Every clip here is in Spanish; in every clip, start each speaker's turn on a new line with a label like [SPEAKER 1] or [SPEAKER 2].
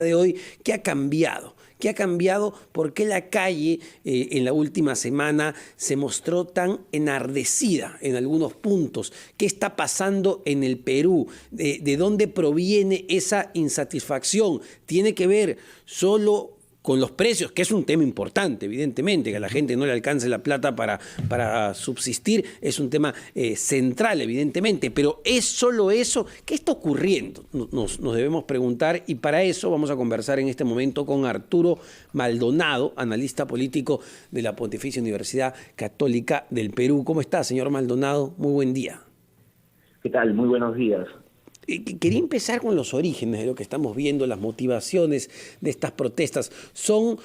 [SPEAKER 1] de hoy, ¿qué ha cambiado? ¿Qué ha cambiado? ¿Por qué la calle en la última semana se mostró tan enardecida en algunos puntos? ¿Qué está pasando en el Perú? ¿De dónde proviene esa insatisfacción? ¿Tiene que ver solo con los precios, que es un tema importante, evidentemente, que a la gente no le alcance la plata para subsistir, es un tema central, evidentemente, pero ¿es solo eso? ¿Qué está ocurriendo? Nos debemos preguntar, y para eso vamos a conversar en este momento con Arturo Maldonado, analista político de la Pontificia Universidad Católica del Perú. ¿Cómo está, señor Maldonado? Muy buen día.
[SPEAKER 2] ¿Qué tal? Muy buenos días.
[SPEAKER 1] Quería empezar con los orígenes de lo que estamos viendo, las motivaciones de estas protestas. ¿Son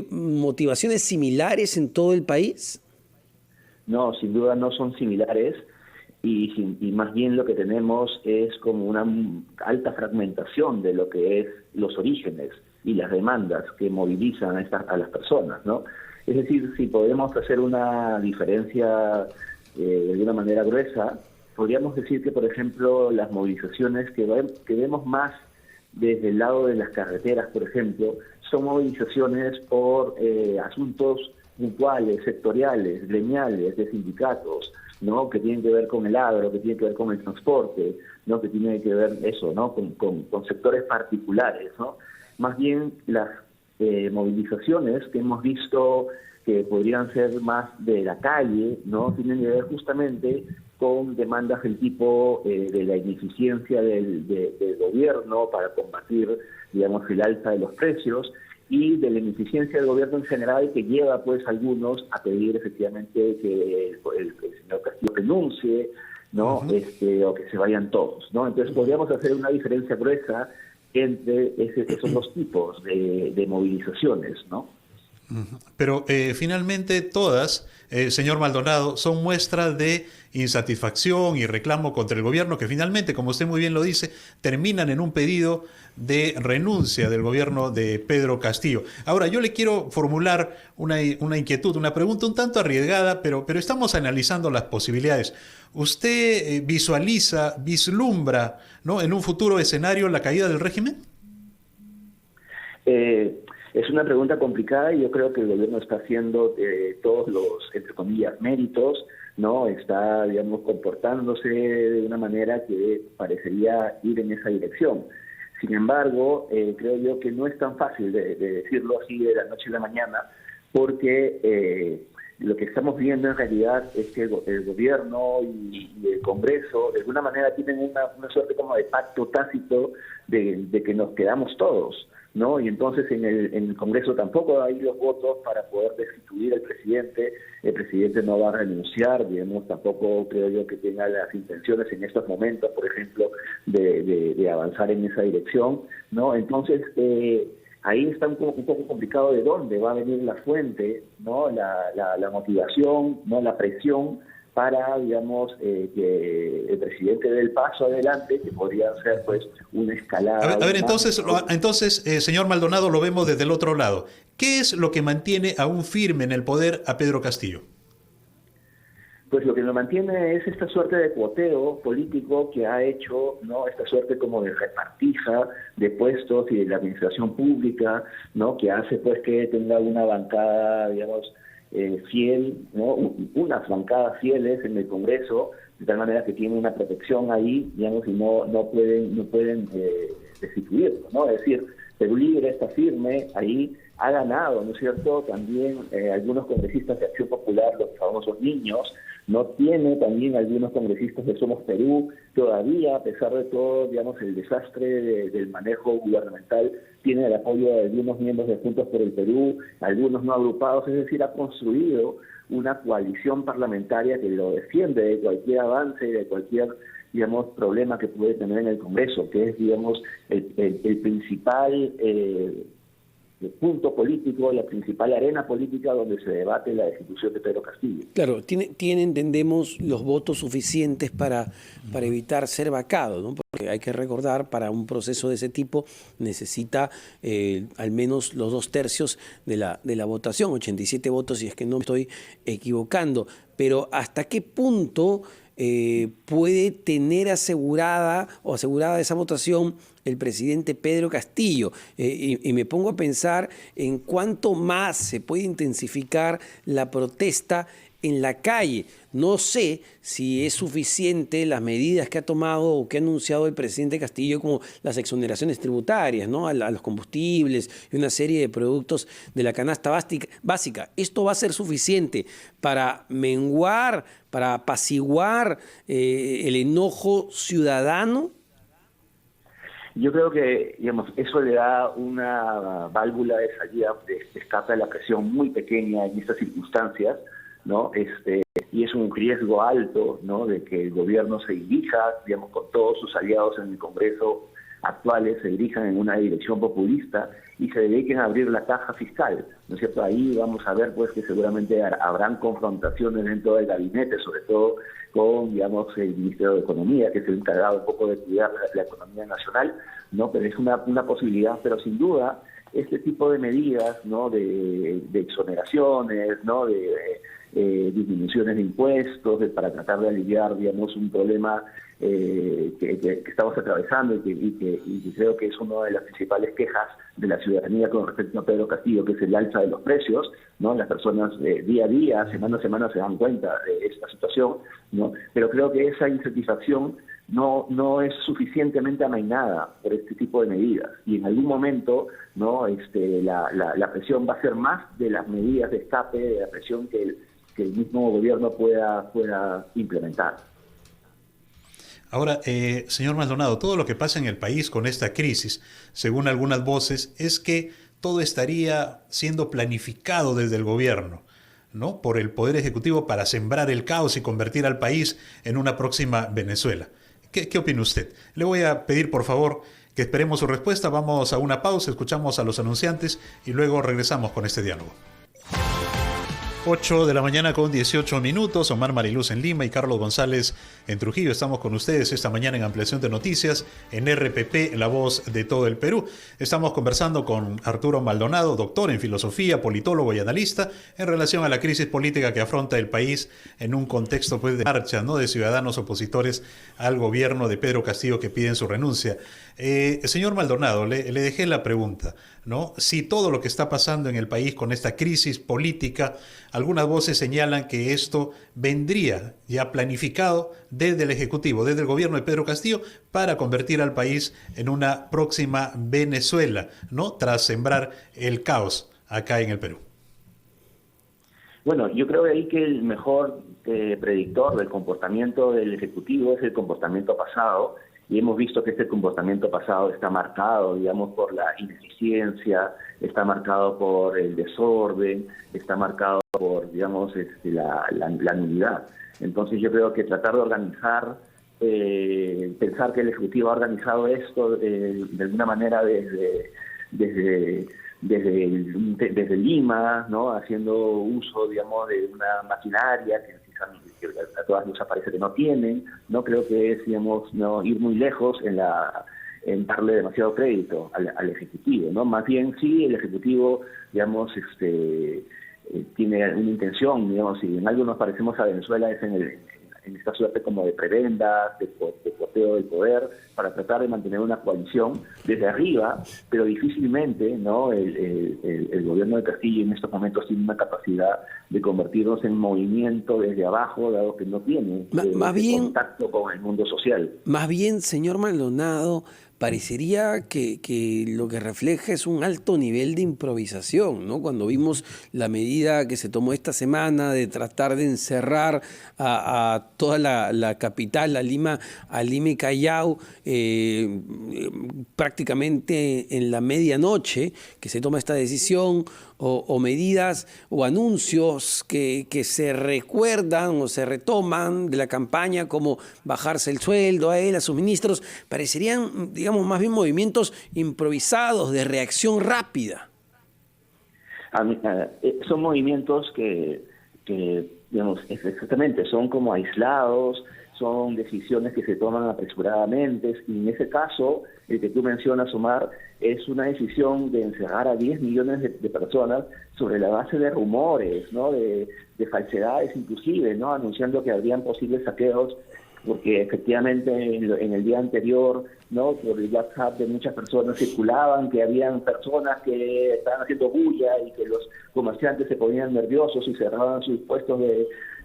[SPEAKER 1] motivaciones similares en todo el país?
[SPEAKER 2] No, sin duda no son similares y más bien lo que tenemos es como una alta fragmentación de lo que es los orígenes y las demandas que movilizan a las personas, ¿no? Es decir, si podemos hacer una diferencia de una manera gruesa, podríamos decir que, por ejemplo, las movilizaciones que vemos más desde el lado de las carreteras, por ejemplo, son movilizaciones por asuntos puntuales, sectoriales, gremiales, de sindicatos, ¿no? Que tienen que ver con el agro, que tienen que ver con el transporte, ¿no? Que tienen que ver eso, ¿no? Con sectores particulares, ¿no? Más bien las movilizaciones que hemos visto que podrían ser más de la calle, ¿no? Tienen que ver justamente con demandas del tipo de la ineficiencia del gobierno para combatir, digamos, el alza de los precios y de la ineficiencia del gobierno en general, que lleva pues a algunos a pedir efectivamente que el señor Castillo renuncie, ¿no? O que se vayan todos, ¿no? Entonces podríamos hacer una diferencia gruesa entre esos dos tipos de movilizaciones, ¿no?
[SPEAKER 3] Pero finalmente todas, señor Maldonado, son muestras de insatisfacción y reclamo contra el gobierno que finalmente, como usted muy bien lo dice, terminan en un pedido de renuncia del gobierno de Pedro Castillo. Ahora, yo le quiero formular una inquietud, una pregunta un tanto arriesgada, pero estamos analizando las posibilidades. ¿Usted vislumbra, ¿no?, en un futuro escenario la caída del régimen?
[SPEAKER 2] Es una pregunta complicada y yo creo que el gobierno está haciendo todos los, entre comillas, méritos, ¿no? Está, digamos, comportándose de una manera que parecería ir en esa dirección. Sin embargo, creo yo que no es tan fácil de decirlo así de la noche a la mañana, porque lo que estamos viendo en realidad es que el gobierno y el Congreso de alguna manera tienen una suerte como de pacto tácito de que nos quedamos todos, ¿no? Y entonces en el Congreso tampoco hay los votos para poder destituir al presidente. El presidente no va a renunciar, digamos, tampoco creo yo que tenga las intenciones en estos momentos, por ejemplo, de avanzar en esa dirección, ¿no? Entonces, ahí está un poco complicado de dónde va a venir la fuente, ¿no? La motivación, ¿no? La presión para, digamos, que el presidente dé el paso adelante, que podría ser, pues, una escalada.
[SPEAKER 3] A ver, entonces, señor Maldonado, lo vemos desde el otro lado. ¿Qué es lo que mantiene aún firme en el poder a Pedro Castillo?
[SPEAKER 2] Pues lo que lo mantiene es esta suerte de cuoteo político que ha hecho, ¿no? Esta suerte como de repartija de puestos y de la administración pública, ¿no? Que hace, pues, que tenga una bancada, digamos, fiel, ¿no? Unas bancadas fieles en el Congreso, de tal manera que tiene una protección ahí, digamos, y no pueden destituirlo, ¿no? Es decir, Perú Libre está firme ahí, ha ganado, ¿no es cierto? También algunos congresistas de Acción Popular, los famosos niños, no tiene también algunos congresistas de Somos Perú, todavía, a pesar de todo, digamos, el desastre del manejo gubernamental, tiene el apoyo de algunos miembros de Juntos por el Perú, algunos no agrupados, es decir, ha construido una coalición parlamentaria que lo defiende de cualquier avance, de cualquier, digamos, problema que puede tener en el Congreso, que es, digamos, el principal punto político, la principal arena política donde se debate la destitución de Pedro Castillo.
[SPEAKER 1] Claro, tiene, entendemos, los votos suficientes para evitar ser vacado, ¿no? Porque hay que recordar, para un proceso de ese tipo necesita al menos los 2/3 de la votación, 87 votos, si es que no me estoy equivocando. Pero ¿hasta qué punto puede tener asegurada esa votación el presidente Pedro Castillo. Y me pongo a pensar en cuánto más se puede intensificar la protesta en la calle. No sé si es suficiente las medidas que ha tomado o que ha anunciado el presidente Castillo, como las exoneraciones tributarias, ¿no? a los combustibles y una serie de productos de la canasta básica. ¿Esto va a ser suficiente para menguar, para apaciguar el enojo ciudadano?
[SPEAKER 2] Yo creo que, digamos, eso le da una válvula de salida, de escape a la presión muy pequeña en estas circunstancias, ¿no? Y es un riesgo alto, ¿no?, de que el gobierno se dirija, digamos, con todos sus aliados en el Congreso actuales, se dirijan en una dirección populista y se dediquen a abrir la caja fiscal, ¿no es cierto? Ahí vamos a ver, pues, que seguramente habrán confrontaciones dentro del gabinete, sobre todo con, digamos, el Ministerio de Economía, que es el encargado un poco de cuidar la economía nacional, ¿no? Pero es una posibilidad, pero sin duda este tipo de medidas, ¿no?, de exoneraciones, ¿no?, de disminuciones de impuestos, para tratar de aliviar, digamos, un problema que estamos atravesando y que creo que es una de las principales quejas de la ciudadanía con respecto a Pedro Castillo, que es el alza de los precios, ¿no? Las personas día a día, semana a semana se dan cuenta de esta situación, ¿no? Pero creo que esa insatisfacción no es suficientemente amainada por este tipo de medidas, y en algún momento, ¿no?, la presión va a ser más de las medidas de escape, de la presión que el mismo gobierno pueda implementar.
[SPEAKER 3] Ahora, señor Maldonado, todo lo que pasa en el país con esta crisis, según algunas voces, es que todo estaría siendo planificado desde el gobierno, ¿no?, por el Poder Ejecutivo, para sembrar el caos y convertir al país en una próxima Venezuela. ¿Qué opina usted? Le voy a pedir, por favor, que esperemos su respuesta. Vamos a una pausa, escuchamos a los anunciantes y luego regresamos con este diálogo. 8 de la mañana con 18 minutos, Omar Mariluz en Lima y Carlos González en Trujillo. Estamos con ustedes esta mañana en Ampliación de Noticias, en RPP, la voz de todo el Perú. Estamos conversando con Arturo Maldonado, doctor en filosofía, politólogo y analista, en relación a la crisis política que afronta el país en un contexto, pues, de marcha, ¿no?, de ciudadanos opositores al gobierno de Pedro Castillo que piden su renuncia. Señor Maldonado, le dejé la pregunta, ¿no? Si todo lo que está pasando en el país con esta crisis política, algunas voces señalan que esto vendría ya planificado desde el Ejecutivo, desde el gobierno de Pedro Castillo, para convertir al país en una próxima Venezuela, ¿no?, tras sembrar el caos acá en el Perú.
[SPEAKER 2] Bueno, yo creo ahí que el mejor predictor del comportamiento del Ejecutivo es el comportamiento pasado, y hemos visto que este comportamiento pasado está marcado, digamos, por la ineficiencia, está marcado por el desorden, está marcado por, digamos, la nulidad. Entonces yo creo que tratar de organizar, pensar que el Ejecutivo ha organizado esto de alguna manera desde Lima, ¿no?, haciendo uso, digamos, de una maquinaria que a todas luces parece que no tienen, no creo que es, digamos, no ir muy lejos en darle demasiado crédito al Ejecutivo, ¿no? Más bien sí, el Ejecutivo, digamos, tiene una intención, digamos, si en algo nos parecemos a Venezuela es en esta suerte como de prebendas, de porteo del poder, para tratar de mantener una coalición desde arriba, pero difícilmente, ¿no?, el gobierno de Castillo en estos momentos tiene una capacidad de convertirnos en movimiento desde abajo, dado que no tiene contacto con el mundo social.
[SPEAKER 1] Más bien, señor Maldonado, parecería que lo que refleja es un alto nivel de improvisación, ¿no? Cuando vimos la medida que se tomó esta semana de tratar de encerrar a toda la capital, a Lima y Callao, prácticamente en la medianoche, que se toma esta decisión, o medidas o anuncios que se recuerdan o se retoman de la campaña, como bajarse el sueldo a él, a sus ministros, parecerían, digamos, más bien movimientos improvisados, de reacción rápida.
[SPEAKER 2] Son movimientos que, digamos, exactamente, son como aislados, son decisiones que se toman apresuradamente, y en ese caso, el que tú mencionas, Omar, es una decisión de encerrar a 10 millones de personas sobre la base de rumores, ¿no?, de falsedades inclusive, ¿no?, anunciando que habrían posibles saqueos, porque efectivamente en el día anterior ¿no? Por el WhatsApp de muchas personas circulaban que habían personas que estaban haciendo bulla y que los comerciantes se ponían nerviosos y cerraban sus puestos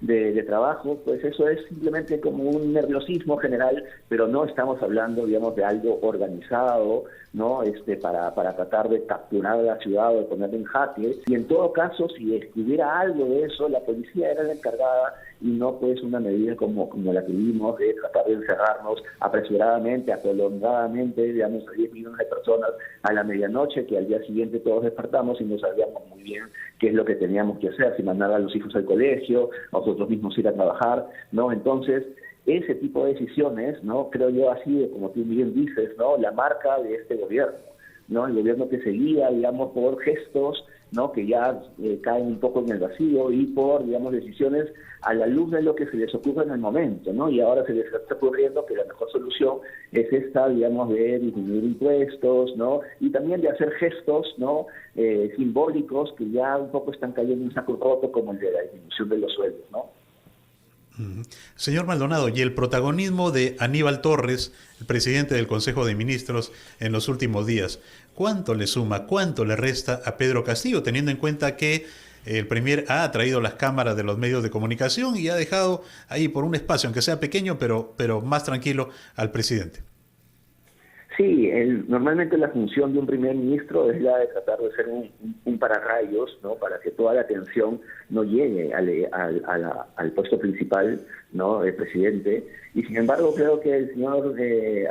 [SPEAKER 2] de trabajo. Pues eso es simplemente como un nerviosismo general, pero no estamos hablando, digamos, de algo organizado, ¿no? Para tratar de capturar a la ciudad o de ponerla en jaque. Y en todo caso, si hubiera algo de eso, la policía era la encargada y no pues una medida como la que vimos de tratar de encerrarnos apresuradamente, prolongadamente, digamos, a 10 millones de personas a la medianoche, que al día siguiente todos despertamos y no sabíamos muy bien qué es lo que teníamos que hacer, si mandar a los hijos al colegio, nosotros mismos ir a trabajar, ¿no? Entonces, ese tipo de decisiones, ¿no? Creo yo ha sido, como tú bien dices, ¿no? La marca de este gobierno, ¿no? El gobierno que se guía, digamos, por gestos, ¿no? Que ya caen un poco en el vacío y por, digamos, decisiones a la luz de lo que se les ocurre en el momento, ¿no? Y ahora se les está ocurriendo que la mejor solución es esta, digamos, de disminuir impuestos, ¿no? Y también de hacer gestos, ¿no? Simbólicos que ya un poco están cayendo en un saco roto, como el de la disminución de los sueldos, ¿no?
[SPEAKER 3] Señor Maldonado, y el protagonismo de Aníbal Torres, el presidente del Consejo de Ministros en los últimos días, ¿cuánto le suma, cuánto le resta a Pedro Castillo, teniendo en cuenta que el Premier ha atraído las cámaras de los medios de comunicación y ha dejado ahí por un espacio, aunque sea pequeño, pero más tranquilo, al presidente?
[SPEAKER 2] Sí, normalmente la función de un primer ministro es la de tratar de ser un pararrayos, ¿no? Para que toda la atención no llegue al puesto principal, ¿no? Del presidente. Y sin embargo creo que el señor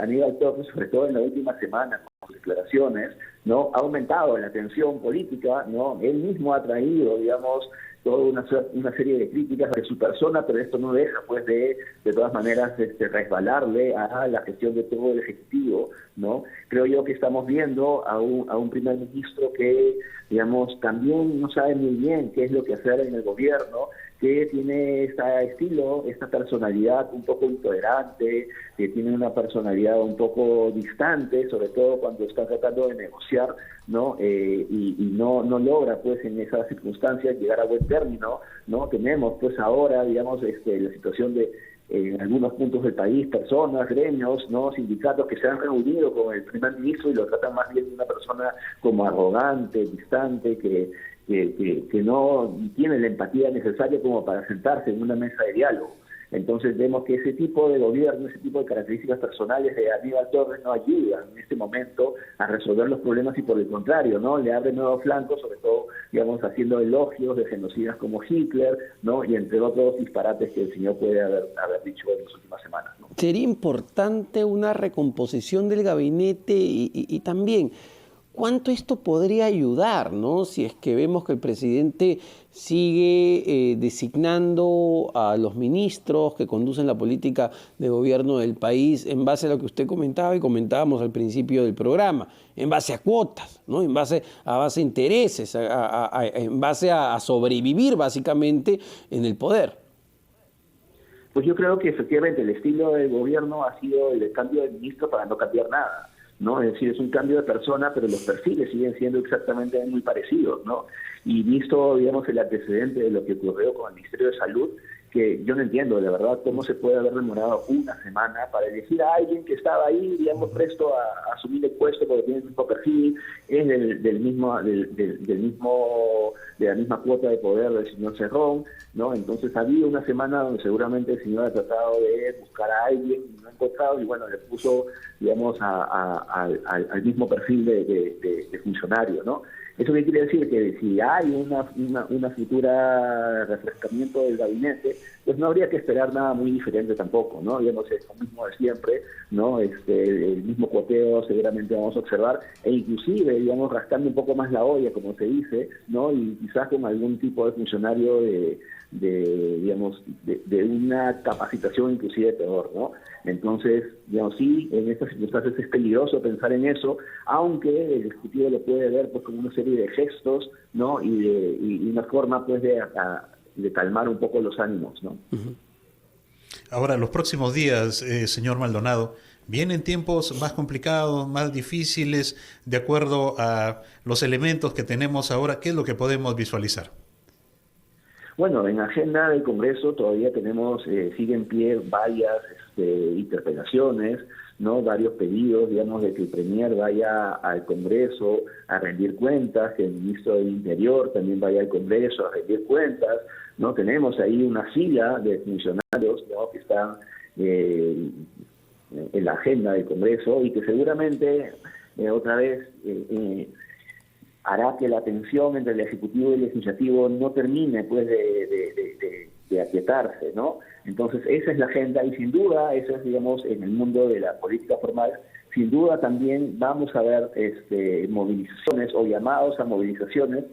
[SPEAKER 2] Aníbal Torres, sobre todo en la última semana, con sus declaraciones, ¿no? Ha aumentado la tensión política, ¿no? Él mismo ha traído, digamos, toda una serie de críticas de su persona, pero esto no deja pues de todas maneras resbalarle a la gestión de todo el Ejecutivo, ¿no? Creo yo que estamos viendo a un primer ministro que, digamos, también no sabe muy bien qué es lo que hacer en el gobierno, que tiene este estilo, esta personalidad un poco intolerante, que tiene una personalidad un poco distante, sobre todo cuando está tratando de negociar, ¿no? Y no logra, pues, en esas circunstancias llegar a buen término, ¿no? Tenemos, pues, ahora, digamos, la situación de en algunos puntos del país, personas, gremios, ¿no? Sindicatos que se han reunido con el primer ministro y lo tratan más bien de una persona como arrogante, distante, que no tiene la empatía necesaria como para sentarse en una mesa de diálogo. Entonces vemos que ese tipo de gobierno, ese tipo de características personales de Aníbal Torres no ayudan en este momento a resolver los problemas y por el contrario, ¿no? Le abre nuevos flancos, sobre todo, digamos, haciendo elogios de genocidas como Hitler, ¿no? Y entre otros disparates que el señor puede haber dicho en las últimas semanas, ¿no?
[SPEAKER 1] Sería importante una recomposición del gabinete y también ¿cuánto esto podría ayudar, ¿no? Si es que vemos que el presidente sigue designando a los ministros que conducen la política de gobierno del país en base a lo que usted comentaba y comentábamos al principio del programa, en base a cuotas, ¿no? En base a intereses, en base a sobrevivir básicamente en el poder.
[SPEAKER 2] Pues yo creo que efectivamente el estilo del gobierno ha sido el cambio de ministro para no cambiar nada, ¿no? Es decir, es un cambio de persona, pero los perfiles siguen siendo exactamente muy parecidos, ¿no? Y visto, digamos, el antecedente de lo que ocurrió con el Ministerio de Salud, que yo no entiendo, de verdad, cómo se puede haber demorado una semana para elegir a alguien que estaba ahí, digamos, presto a asumir el puesto porque tiene el mismo perfil, es de la misma cuota de poder del señor Cerrón, ¿no? Entonces había una semana donde seguramente el señor ha tratado de buscar a alguien y no ha encontrado, y bueno, le puso, digamos, al mismo perfil de funcionario, ¿no? ¿Eso qué quiere decir? Que si hay una futura refrescamiento del gabinete, pues no habría que esperar nada muy diferente tampoco, ¿no? Digamos, es lo mismo de siempre, ¿no? El mismo cuoteo seguramente vamos a observar, e inclusive, digamos, rascando un poco más la olla, como se dice, ¿no? Y quizás con algún tipo de funcionario de una capacitación inclusive peor, ¿no? Entonces, digamos, sí, en estas circunstancias es peligroso pensar en eso, aunque el Ejecutivo lo puede ver pues como una serie de gestos, ¿no? Y una forma pues de calmar un poco los ánimos, ¿no?
[SPEAKER 3] Ahora, los próximos días, señor Maldonado, vienen tiempos más complicados, más difíciles, de acuerdo a los elementos que tenemos ahora. ¿Qué es lo que podemos visualizar?
[SPEAKER 2] Bueno, en agenda del Congreso todavía tenemos, sigue en pie varias interpelaciones, ¿no? Varios pedidos, digamos, de que el Premier vaya al Congreso a rendir cuentas, que el ministro del Interior también vaya al Congreso a rendir cuentas, ¿no? Tenemos ahí una fila de funcionarios, ¿no? Que están en la agenda del Congreso y que seguramente otra vez hará que la tensión entre el Ejecutivo y el Legislativo no termine pues de aquietarse, ¿no? Entonces esa es la agenda y sin duda, eso es, digamos, en el mundo de la política formal, sin duda también vamos a ver movilizaciones o llamados a movilizaciones,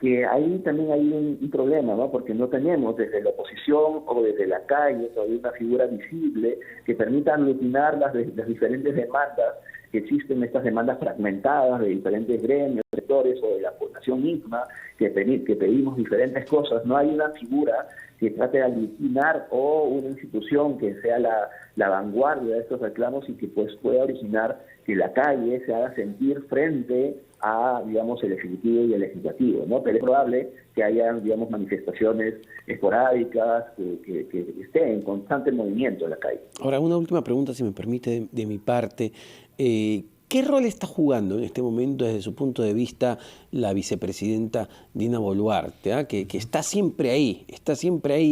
[SPEAKER 2] que ahí también hay un problema, ¿no? Porque no tenemos desde la oposición o desde la calle todavía una figura visible que permita aglutinar las diferentes demandas que existen, estas demandas fragmentadas de diferentes gremios, sectores o de la población misma, que pedimos diferentes cosas. No hay una figura que trate de aglutinar o una institución que sea la vanguardia de estos reclamos y que pues pueda originar que la calle se haga sentir frente a, digamos, el Ejecutivo y el Legislativo, ¿no? Pero es probable que haya, digamos, manifestaciones esporádicas, que estén en constante movimiento en la calle.
[SPEAKER 1] Ahora, una última pregunta, si me permite, de mi parte. ¿Qué rol está jugando en este momento, desde su punto de vista, la vicepresidenta Dina Boluarte, que está siempre ahí,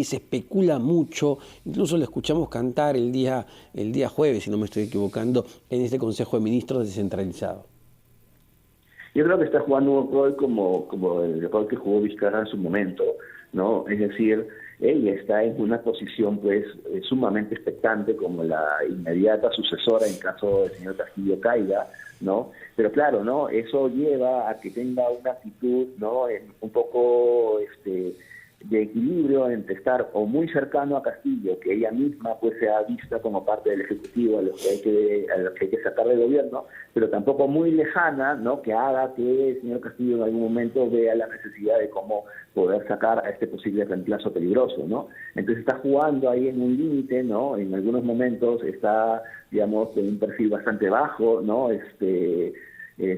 [SPEAKER 1] se especula mucho, incluso la escuchamos cantar el día jueves, si no me estoy equivocando, en este Consejo de Ministros descentralizado?
[SPEAKER 2] Yo creo que está jugando un rol como el rol que jugó Vizcarra en su momento, ¿no? Es decir, ella está en una posición pues sumamente expectante como la inmediata sucesora en caso del señor Castillo caiga, ¿no? Pero claro, ¿no? Eso lleva a que tenga una actitud, ¿no? Un poco de equilibrio entre estar o muy cercano a Castillo, que ella misma pues sea vista como parte del Ejecutivo a los que hay que sacar del gobierno, pero tampoco muy lejana, ¿no? Que haga que el señor Castillo en algún momento vea la necesidad de cómo poder sacar a este posible reemplazo peligroso, ¿no? Entonces está jugando ahí en un límite, ¿no? En algunos momentos está, digamos, en un perfil bastante bajo, ¿no?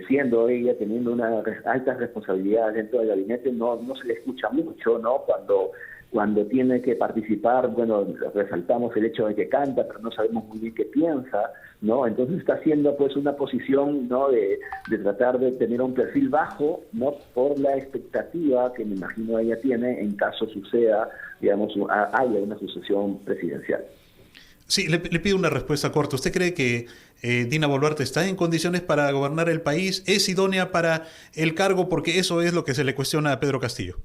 [SPEAKER 2] Siendo ella, teniendo una alta responsabilidad dentro del gabinete, no se le escucha mucho, ¿no? Cuando tiene que participar, bueno, resaltamos el hecho de que canta, pero no sabemos muy bien qué piensa, ¿no? Entonces está haciendo pues una posición, ¿no? de tratar de tener un perfil bajo, ¿no? Por la expectativa que me imagino ella tiene en caso suceda, digamos, haya una sucesión presidencial.
[SPEAKER 3] Sí, le pido una respuesta corta. ¿Usted cree que Dina Boluarte está en condiciones para gobernar el país? ¿Es idónea para el cargo? Porque eso es lo que se le cuestiona a Pedro Castillo.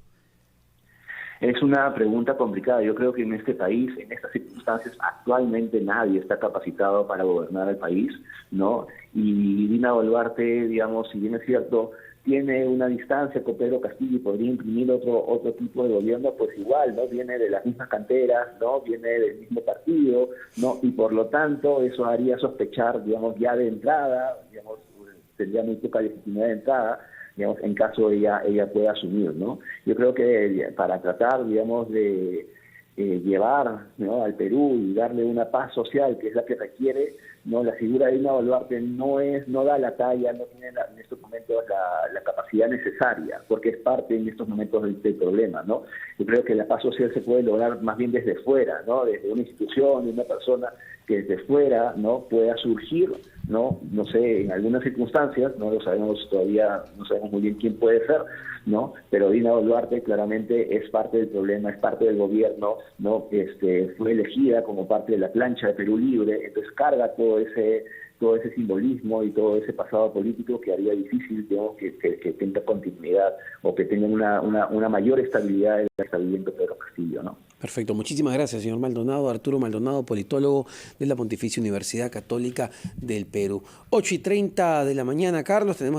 [SPEAKER 2] Es una pregunta complicada. Yo creo que en este país, en estas circunstancias, actualmente nadie está capacitado para gobernar el país, ¿no? Y Dina Boluarte, digamos, si bien es cierto, tiene una distancia con Pedro Castillo y podría imprimir otro tipo de gobierno, pues igual, ¿no? Viene de las mismas canteras, ¿no? Viene del mismo partido, ¿no? Y por lo tanto eso haría sospechar, digamos, ya de entrada, digamos, tendría muy poca legitimidad de entrada, digamos, en caso ella pueda asumir, ¿no? Yo creo que para tratar, digamos, de llevar, ¿no? al Perú y darle una paz social, que es la que requiere, ¿no? La figura de Dina Boluarte no da la talla, no tiene en estos momentos la capacidad necesaria, porque es parte en estos momentos del problema, ¿no? Yo creo que la paz social se puede lograr más bien desde fuera, ¿no? Desde una institución, de una persona que desde fuera, ¿no? pueda surgir, no sé, en algunas circunstancias, no lo sabemos todavía, no sabemos muy bien quién puede ser, ¿no? Pero Dina Boluarte claramente es parte del problema, es parte del gobierno, ¿no? Fue elegida como parte de la plancha de Perú Libre, entonces carga todo ese simbolismo y todo ese pasado político que haría difícil, digamos, que tenga continuidad o que tenga una mayor estabilidad del estabilizamiento de Pedro Castillo, ¿no?
[SPEAKER 1] Perfecto, muchísimas gracias, señor Maldonado. Arturo Maldonado, politólogo de la Pontificia Universidad Católica del Perú. 8:30 de la mañana, Carlos, tenemos